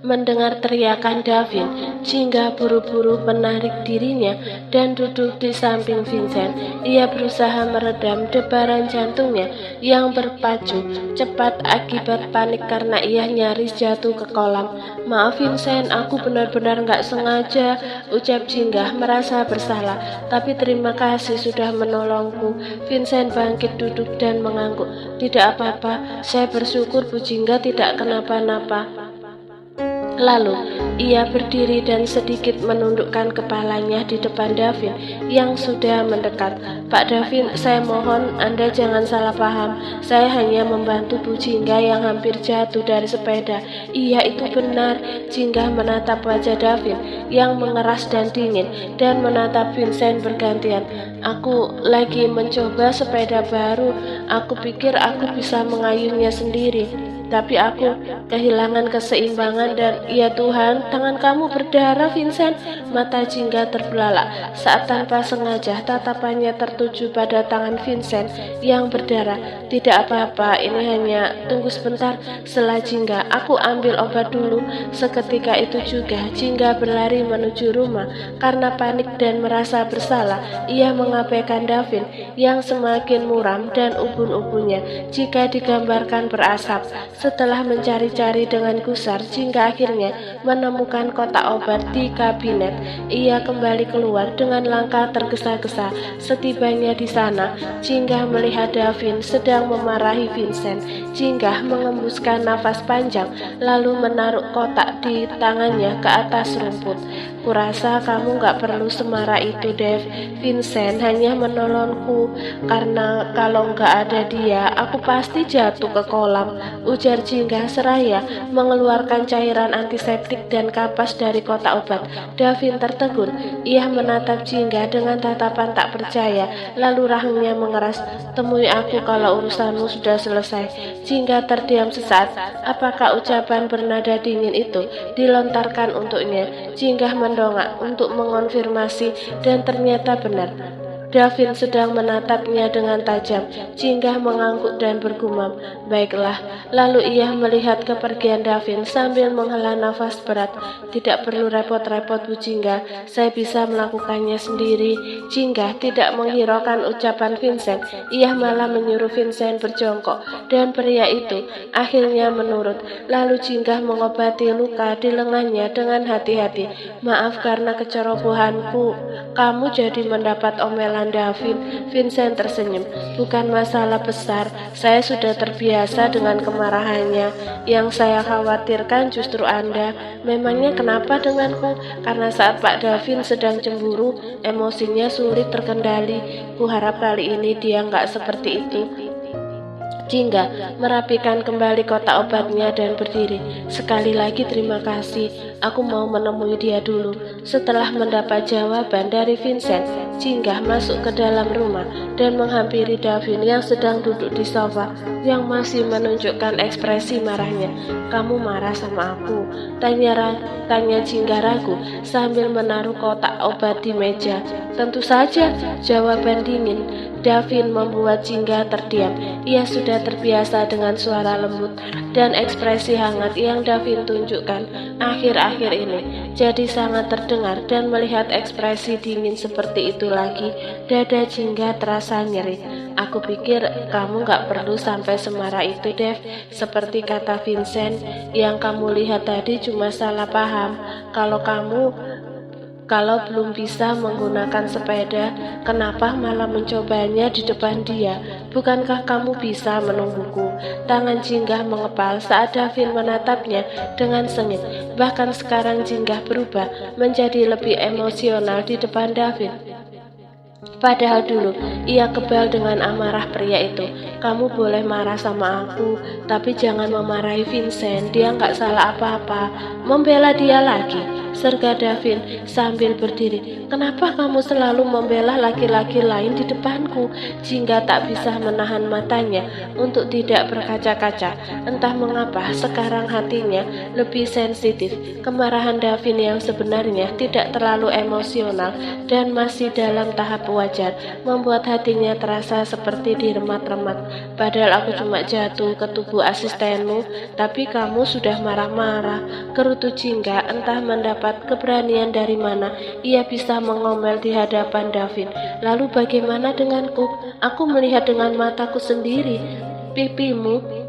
Mendengar teriakan Davin, Jingga buru-buru menarik dirinya dan duduk di samping Vincent. Ia berusaha meredam debaran jantungnya yang berpacu cepat akibat panik karena ia nyaris jatuh ke kolam. "Maaf Vincent, aku benar-benar nggak sengaja," ucap Jingga merasa bersalah. "Tapi terima kasih sudah menolongku." Vincent bangkit duduk dan mengangguk. "Tidak apa-apa, saya bersyukur Bu Jingga tidak kenapa-napa." Lalu, ia berdiri dan sedikit menundukkan kepalanya di depan Davin yang sudah mendekat. "Pak Davin, saya mohon Anda jangan salah paham. Saya hanya membantu Bu Jingga yang hampir jatuh dari sepeda." "Iya, itu benar." Jingga menatap wajah Davin yang mengeras dan dingin dan menatap Vincent bergantian. "Aku lagi mencoba sepeda baru. Aku pikir aku bisa mengayuhnya sendiri. Tapi aku kehilangan keseimbangan dan ya Tuhan, tangan kamu berdarah Vincent." Mata Jingga terbelalak saat tanpa sengaja tatapannya tertuju pada tangan Vincent yang berdarah. "Tidak apa-apa, ini hanya tunggu sebentar," sela Jingga. "Aku ambil obat dulu." Seketika itu juga Jingga berlari menuju rumah karena panik dan merasa bersalah. Ia mengabaikan Davin yang semakin muram dan ubun-ubunnya jika digambarkan berasap. Setelah mencari-cari dengan gusar, Jingga akhirnya menemukan kotak obat di kabinet. Ia kembali keluar dengan langkah tergesa-gesa. Setibanya di sana, Jingga melihat Davin sedang memarahi Vincent. Jingga mengembuskan nafas panjang, lalu menaruh kotak di tangannya ke atas rumput. "Kurasa kamu nggak perlu semarah itu, Dev. Vincent hanya menolongku, karena kalau nggak ada dia, aku pasti jatuh ke kolam," ujar Jingga seraya mengeluarkan cairan antiseptik dan kapas dari kotak obat. Davin tertegun. Ia menatap Jingga dengan tatapan tak percaya, lalu rahangnya mengeras. "Temui aku kalau urusanmu sudah selesai." Jingga terdiam sesaat. Apakah ucapan bernada dingin itu dilontarkan untuknya? Jingga mendongak untuk mengonfirmasi dan ternyata benar. Davin sedang menatapnya dengan tajam. Jingga mengangguk dan bergumam, "Baiklah." Lalu ia melihat kepergian Davin sambil menghela nafas berat. "Tidak perlu repot-repot Bu Jingga, saya bisa melakukannya sendiri." Jingga tidak menghiraukan ucapan Vincent. Ia malah menyuruh Vincent berjongkok dan pria itu akhirnya menurut. Lalu Jingga mengobati luka di lengannya dengan hati-hati. "Maaf karena kecerobohanku, kamu jadi mendapat omelan Davin." Vincent tersenyum. "Bukan masalah besar, saya sudah terbiasa dengan kemarahannya. Yang saya khawatirkan justru Anda. Memangnya kenapa denganku?" "Karena saat Pak Davin sedang cemburu, emosinya sulit terkendali. Kuharap kali ini dia nggak seperti itu." Jingga merapikan kembali kotak obatnya dan berdiri. "Sekali lagi terima kasih, aku mau menemui dia dulu." Setelah mendapat jawaban dari Vincent, Jingga masuk ke dalam rumah dan menghampiri Davin yang sedang duduk di sofa yang masih menunjukkan ekspresi marahnya. "Kamu marah sama aku?" Tanya Jingga ragu sambil menaruh kotak obat di meja. "Tentu saja," jawaban dingin Davin membuat Jingga terdiam. Ia sudah terbiasa dengan suara lembut dan ekspresi hangat yang Davin tunjukkan akhir-akhir ini. Jadi sangat terdengar dan melihat ekspresi dingin seperti itu lagi, dada Jingga terasa nyeri. "Aku pikir kamu gak perlu sampai semarah itu, Dev. Seperti kata Vincent, yang kamu lihat tadi cuma salah paham. Kalau belum bisa menggunakan sepeda, kenapa malah mencobanya di depan dia? Bukankah kamu bisa menungguku?" Tangan Jingga mengepal saat Davin menatapnya dengan sengit. Bahkan sekarang Jingga berubah menjadi lebih emosional di depan Davin. Padahal dulu ia kebal dengan amarah pria itu. "Kamu boleh marah sama aku, tapi jangan memarahi Vincent. Dia nggak salah apa-apa." "Membela dia lagi?" serga Davin sambil berdiri. Kenapa kamu selalu membela laki-laki lain di depanku? Jingga tak bisa menahan matanya untuk tidak berkaca-kaca. Entah mengapa sekarang hatinya lebih sensitif. Kemarahan Davin yang sebenarnya tidak terlalu emosional dan masih dalam tahap wajar membuat hatinya terasa seperti diremat-remat. Padahal aku cuma jatuh ke tubuh asistenmu, tapi kamu sudah marah-marah. Gerutu Jingga entah mendapat keberanian dari mana ia bisa mengomel di hadapan Davin. Lalu bagaimana denganku? Aku melihat dengan mataku sendiri pipimu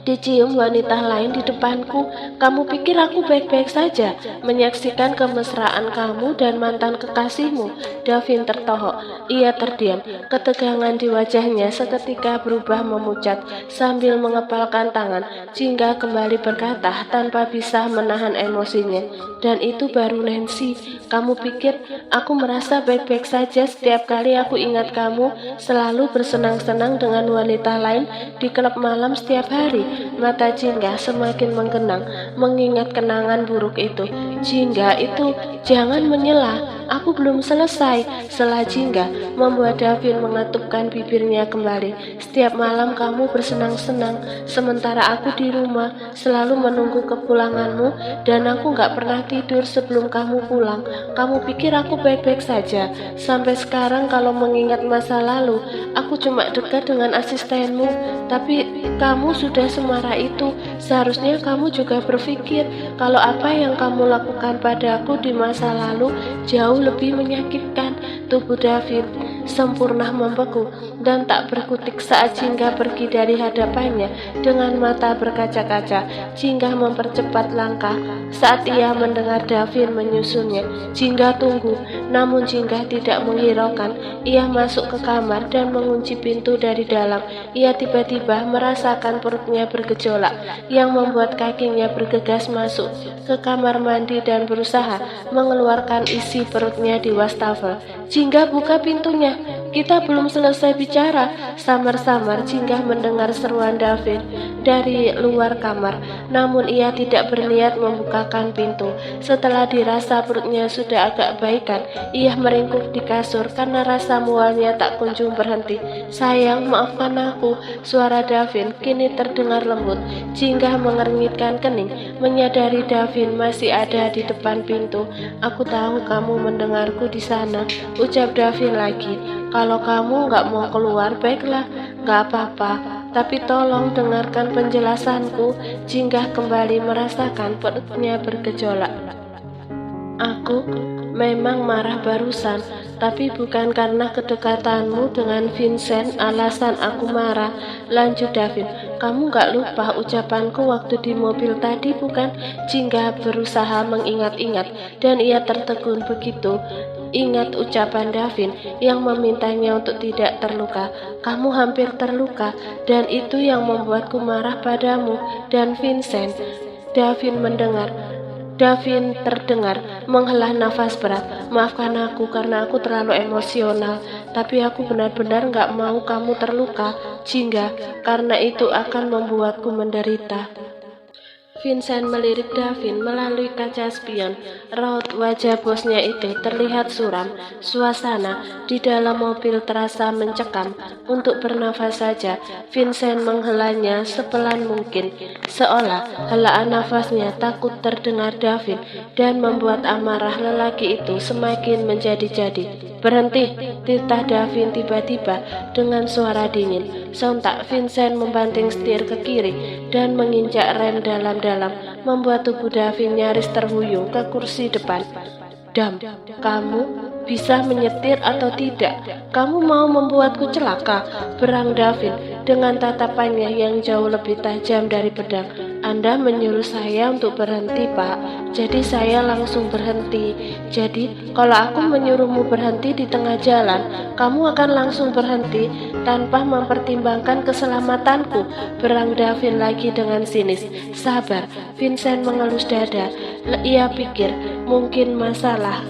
dicium wanita lain di depanku. Kamu pikir aku baik-baik saja menyaksikan kemesraan kamu dan mantan kekasihmu? Davin tertohok. Ia terdiam. Ketegangan di wajahnya seketika berubah memucat sambil mengepalkan tangan. Jingga kembali berkata tanpa bisa menahan emosinya. Dan itu baru Nancy. Kamu pikir aku merasa baik-baik saja setiap kali aku ingat kamu selalu bersenang-senang dengan wanita lain di klub malam setiap hari? Mata Jingga semakin menggenang mengingat kenangan buruk itu. Jingga itu jangan menyela. Aku belum selesai. Sela Jingga membuat Davin mengatupkan bibirnya kembali. Setiap malam kamu bersenang-senang, sementara aku di rumah selalu menunggu kepulanganmu dan aku gak pernah tidur sebelum kamu pulang. Kamu pikir aku baik-baik saja? Sampai sekarang kalau mengingat masa lalu, aku cuma dekat dengan asistenmu. Tapi kamu sudah semarah itu. Seharusnya kamu juga berpikir kalau apa yang kamu lakukan padaku di masa lalu jauh lebih menyakitkan. Tubuh Davin sempurna membeku dan tak berkutik saat Jingga pergi dari hadapannya dengan mata berkaca-kaca. Jingga mempercepat langkah saat ia mendengar Davin menyusunnya. Jingga tunggu, namun Jingga tidak menghiraukan. Ia masuk ke kamar dan mengunci pintu dari dalam. Ia tiba-tiba merasakan perutnya bergejolak yang membuat kakinya bergegas masuk ke kamar mandi dan berusaha mengeluarkan isi perutnya di wastafel. Jingga, buka pintunya. Kita belum selesai bicara. Samar-samar Jingga mendengar seruan Davin dari luar kamar, namun ia tidak berniat membukakan pintu. Setelah dirasa perutnya sudah agak baikan, ia meringkuk di kasur karena rasa mualnya tak kunjung berhenti. Sayang, maafkan aku. Suara Davin kini terdengar lembut. Jingga mengernyitkan kening, menyadari Davin masih ada di depan pintu. Aku tahu kamu mendengarku di sana, ucap Davin lagi. Kalau kamu nggak mau keluar, baiklah, nggak apa-apa. Tapi tolong dengarkan penjelasanku. Jingga kembali merasakan perutnya bergejolak. Aku memang marah barusan, tapi bukan karena kedekatanmu dengan Vincent alasan aku marah. Lanjut Davin. Kamu gak lupa ucapanku waktu di mobil tadi, bukan? Jingga berusaha mengingat-ingat dan ia tertegun begitu ingat ucapan Davin yang memintanya untuk tidak terluka. Kamu hampir terluka dan itu yang membuatku marah padamu dan Vincent. Davin terdengar menghela nafas berat. Maafkan aku karena aku terlalu emosional, tapi aku benar-benar gak mau kamu terluka, Jingga, karena itu akan membuatku menderita. Vincent melirik Davin melalui kaca spion. Raut wajah bosnya itu terlihat suram. Suasana di dalam mobil terasa mencekam. Untuk bernafas saja, Vincent menghelanya sepelan mungkin, seolah helaan nafasnya takut terdengar Davin dan membuat amarah lelaki itu semakin menjadi-jadi. Berhenti, titah Davin tiba-tiba dengan suara dingin. Sontak Vincent membanting setir ke kiri dan menginjak rem dalam-dalam, membuat tubuh Davin nyaris terhuyung ke kursi depan. Dam, kamu bisa menyetir atau tidak? Kamu mau membuatku celaka? Berang Davin dengan tatapannya yang jauh lebih tajam dari pedang. Anda menyuruh saya untuk berhenti, Pak. Jadi saya langsung berhenti. Jadi kalau aku menyuruhmu berhenti di tengah jalan, kamu akan langsung berhenti tanpa mempertimbangkan keselamatanku. Berang Davin lagi dengan sinis. Sabar, Vincent mengelus dada. Ia pikir mungkin masalah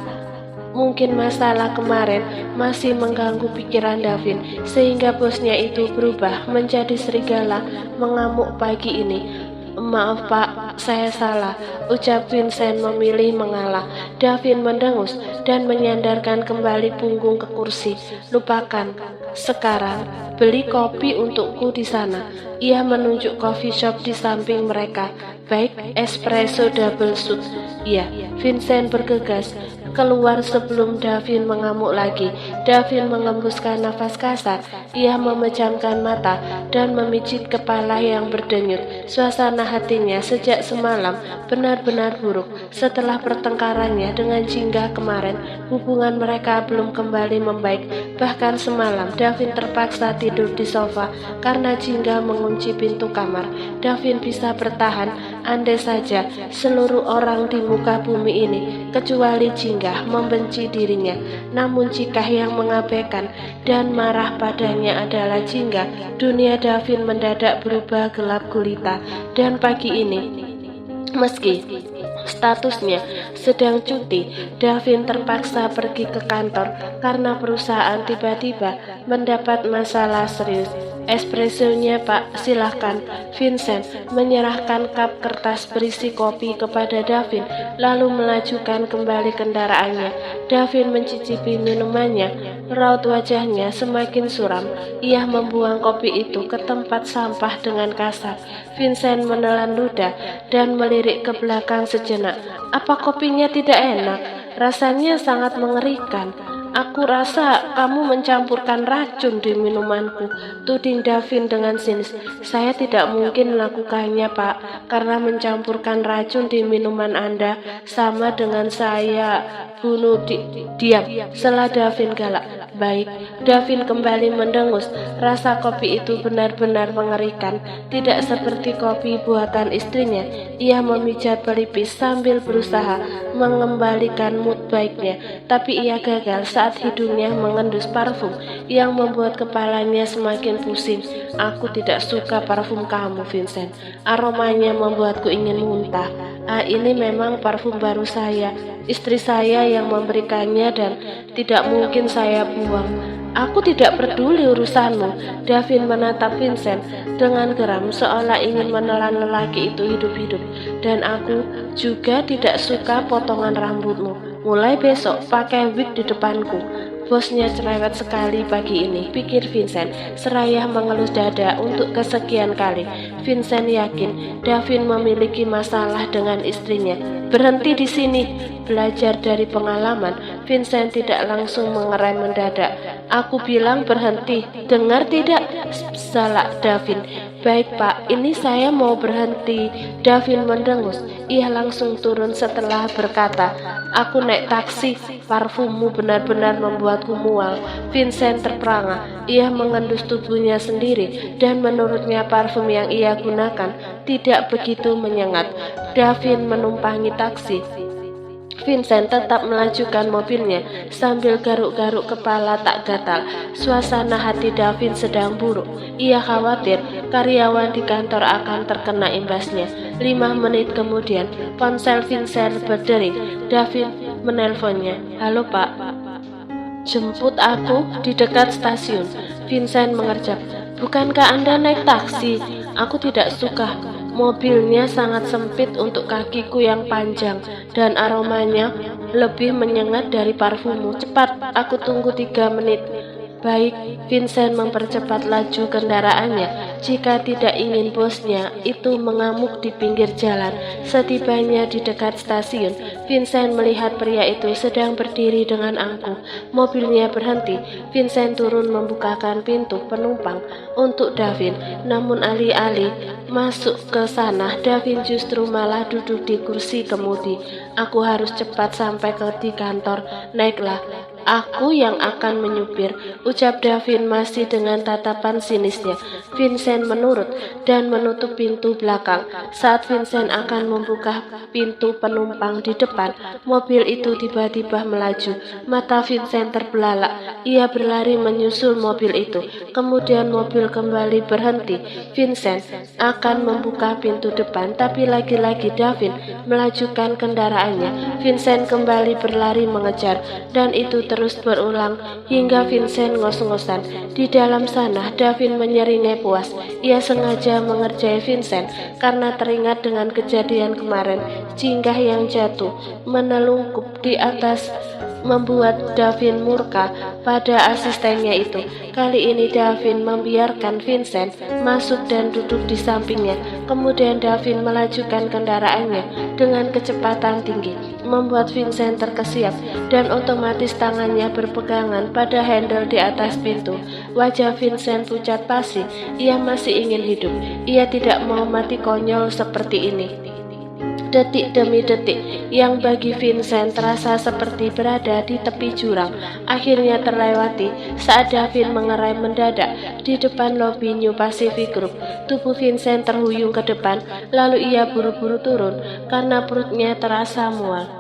kemarin masih mengganggu pikiran Davin, sehingga bosnya itu berubah menjadi serigala mengamuk pagi ini. Maaf Pak, saya salah, ucap Vincent memilih mengalah. Davin mendengus dan menyandarkan kembali punggung ke kursi. Lupakan, sekarang beli kopi untukku di sana. Ia menunjuk coffee shop di samping mereka. Baik, espresso double shot. Iya, Vincent bergegas keluar sebelum Davin mengamuk lagi. Davin mengembuskan nafas kasar. Ia memejamkan mata dan memijit kepala yang berdenyut. Suasana hatinya sejak semalam benar-benar buruk. Setelah pertengkarannya dengan Jingga kemarin, hubungan mereka belum kembali membaik. Bahkan semalam Davin terpaksa tidur di sofa karena Jingga mengunci pintu kamar. Davin bisa bertahan andai saja seluruh orang di muka bumi ini kecuali Jingga membenci dirinya. Namun jika yang mengabaikan dan marah padanya adalah Jingga, dunia Davin mendadak berubah gelap gulita. Dan pagi ini, meski statusnya sedang cuti, Davin terpaksa pergi ke kantor karena perusahaan tiba-tiba mendapat masalah serius. Espressonya Pak, silahkan. Vincent menyerahkan kap kertas berisi kopi kepada Davin, lalu melajukan kembali kendaraannya. Davin mencicipi minumannya, raut wajahnya semakin suram. Ia membuang kopi itu ke tempat sampah dengan kasar. Vincent menelan ludah dan melirik ke belakang sejenak. Apa kopinya tidak enak? Rasanya sangat mengerikan. Aku rasa kamu mencampurkan racun di minumanku, tuding Davin dengan sinis. Saya tidak mungkin melakukannya Pak, karena mencampurkan racun di minuman Anda sama dengan saya bunuh diam, sela Davin galak. Baik, Davin kembali mendengus. Rasa kopi itu benar-benar mengerikan, tidak seperti kopi buatan istrinya. Ia memijat pelipis sambil berusaha mengembalikan mood baiknya, tapi ia gagal saat hidungnya mengendus parfum yang membuat kepalanya semakin pusing. Aku tidak suka parfum kamu, Vincent. Aromanya membuatku ingin muntah. Ini memang parfum baru saya. Istri saya yang memberikannya dan tidak mungkin saya buang. Aku tidak peduli urusanmu. Davin menatap Vincent dengan geram seolah ingin menelan lelaki itu hidup-hidup. Dan aku juga tidak suka potongan rambutmu. Mulai besok pakai wig di depanku. Bosnya cerewet sekali pagi ini, pikir Vincent, seraya mengelus dada untuk kesekian kali. Vincent yakin Davin memiliki masalah dengan istrinya. Berhenti di sini. Belajar dari pengalaman, Vincent tidak langsung mengerem mendadak. Aku bilang berhenti, dengar tidak? Salah Davin. Baik Pak, ini saya mau berhenti. Davin mendengus. Ia langsung turun setelah berkata, aku naik taksi. Parfummu benar-benar membuatku mual. Vincent terperangah. Ia mengendus tubuhnya sendiri dan menurutnya parfum yang ia gunakan tidak begitu menyengat. Davin menumpangi taksi. Vincent tetap melajukan mobilnya sambil garuk-garuk kepala tak gatal. Suasana hati Davin sedang buruk. Ia khawatir karyawan di kantor akan terkena imbasnya. 5 menit kemudian, ponsel Vincent berdering. Davin menelponnya. Halo Pak, jemput aku di dekat stasiun. Vincent mengerjap. Bukankah Anda naik taksi? Aku tidak suka. Mobilnya sangat sempit untuk kakiku yang panjang dan aromanya lebih menyengat dari parfummu. Cepat, aku tunggu 3 menit. Baik, Vincent mempercepat laju kendaraannya. Jika tidak ingin bosnya itu mengamuk di pinggir jalan. Setibanya di dekat stasiun, Vincent melihat pria itu sedang berdiri dengan angkuh. Mobilnya berhenti. Vincent turun membukakan pintu penumpang untuk Davin. Namun alih-alih masuk ke sana, Davin justru malah duduk di kursi kemudi. Aku harus cepat sampai di kantor. Naiklah. Aku yang akan menyupir, ucap Davin masih dengan tatapan sinisnya. Vincent menurut dan menutup pintu belakang. Saat Vincent akan membuka pintu penumpang di depan, mobil itu tiba-tiba melaju. Mata Vincent terbelalak. Ia berlari menyusul mobil itu. Kemudian mobil kembali berhenti. Vincent akan membuka pintu depan, tapi lagi-lagi Davin melajukan kendaraannya. Vincent kembali berlari mengejar, dan itu terus berulang hingga Vincent ngos-ngosan. Di dalam sana, Davin menyeringai puas. Ia sengaja mengerjai Vincent karena teringat dengan kejadian kemarin. Jingga yang jatuh menelungkup di atas membuat Davin murka pada asistennya itu. Kali ini Davin membiarkan Vincent masuk dan duduk di sampingnya. Kemudian Davin melajukan kendaraannya dengan kecepatan tinggi, membuat Vincent terkesiap dan otomatis tangannya berpegangan pada handle di atas pintu. Wajah Vincent pucat pasi. Ia masih ingin hidup. Ia tidak mau mati konyol seperti ini. Detik demi detik yang bagi Vincent terasa seperti berada di tepi jurang akhirnya terlewati saat Davin mengerai mendadak di depan lobi New Pacific Group. Tubuh Vincent terhuyung ke depan, lalu ia buru-buru turun karena perutnya terasa mual.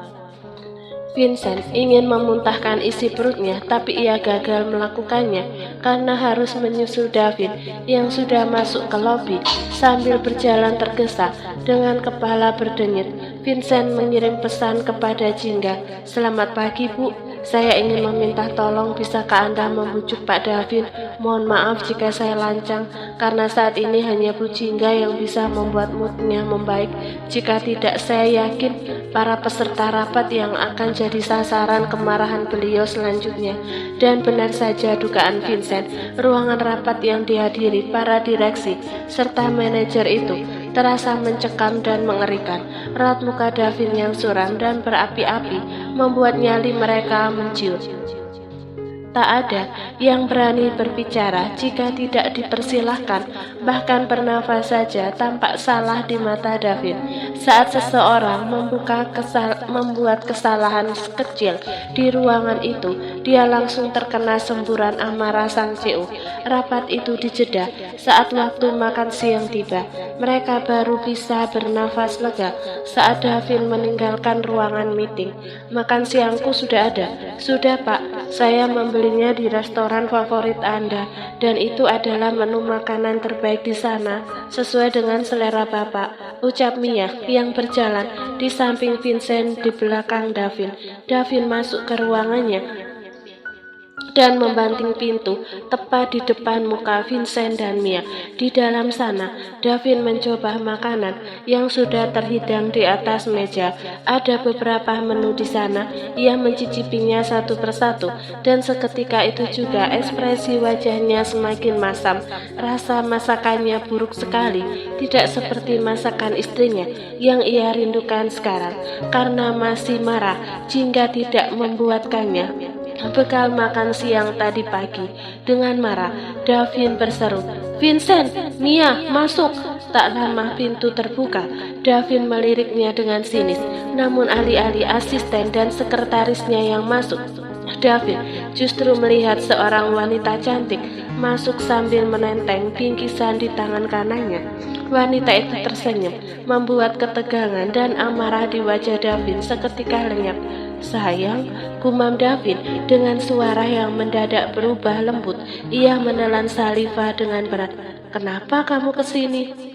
Vincent ingin memuntahkan isi perutnya, tapi ia gagal melakukannya karena harus menyusul Davin yang sudah masuk ke lobi. Sambil berjalan tergesa dengan kepala berdenyut, Vincent mengirim pesan kepada Jingga. "Selamat pagi, Bu. Saya ingin meminta tolong, bisakah Anda membujuk Pak Davin? Mohon maaf jika saya lancang, karena saat ini hanya Bu Jingga yang bisa membuat moodnya membaik. Jika tidak, saya yakin para peserta rapat yang akan jadi sasaran kemarahan beliau selanjutnya." Dan benar saja dugaan Vincent, ruangan rapat yang dihadiri para direksi serta manajer itu terasa mencekam dan mengerikan. Raut muka Davin yang suram dan berapi-api membuat nyali mereka menciut. Tak ada yang berani berbicara jika tidak dipersilahkan, bahkan bernafas saja tampak salah di mata Davin. Saat seseorang membuat kesalahan kecil di ruangan itu, dia langsung terkena semburan amarah sang CEO. Rapat itu dijeda saat waktu makan siang tiba. Mereka baru bisa bernafas lega saat Davin meninggalkan ruangan meeting. "Makan siangku sudah ada." "Sudah, Pak. Saya membelinya di restoran favorit Anda, dan itu adalah menu makanan terbaik di sana, sesuai dengan selera Bapak," ucap Mia yang berjalan di samping Vincent di belakang Davin. Davin masuk ke ruangannya dan membanting pintu tepat di depan muka Vincent dan Mia. Di dalam sana, Davin mencoba makanan yang sudah terhidang di atas meja. Ada beberapa menu di sana. Ia mencicipinya satu persatu, dan seketika itu juga ekspresi wajahnya semakin masam. Rasa masakannya buruk sekali, tidak seperti masakan istrinya yang ia rindukan sekarang. Karena masih marah jika tidak membuatkannya bekal makan siang tadi pagi. Dengan marah, Davin berseru, "Vincent, Mia, masuk!" Tak lama pintu terbuka. Davin meliriknya dengan sinis, namun alih-alih asisten dan sekretarisnya yang masuk, Davin justru melihat seorang wanita cantik masuk sambil menenteng bingkisan di tangan kanannya. Wanita itu tersenyum, membuat ketegangan dan amarah di wajah Davin seketika lenyap. "Sayang," gumam Davin dengan suara yang mendadak berubah lembut. Ia menelan saliva dengan berat. "Kenapa kamu kesini?"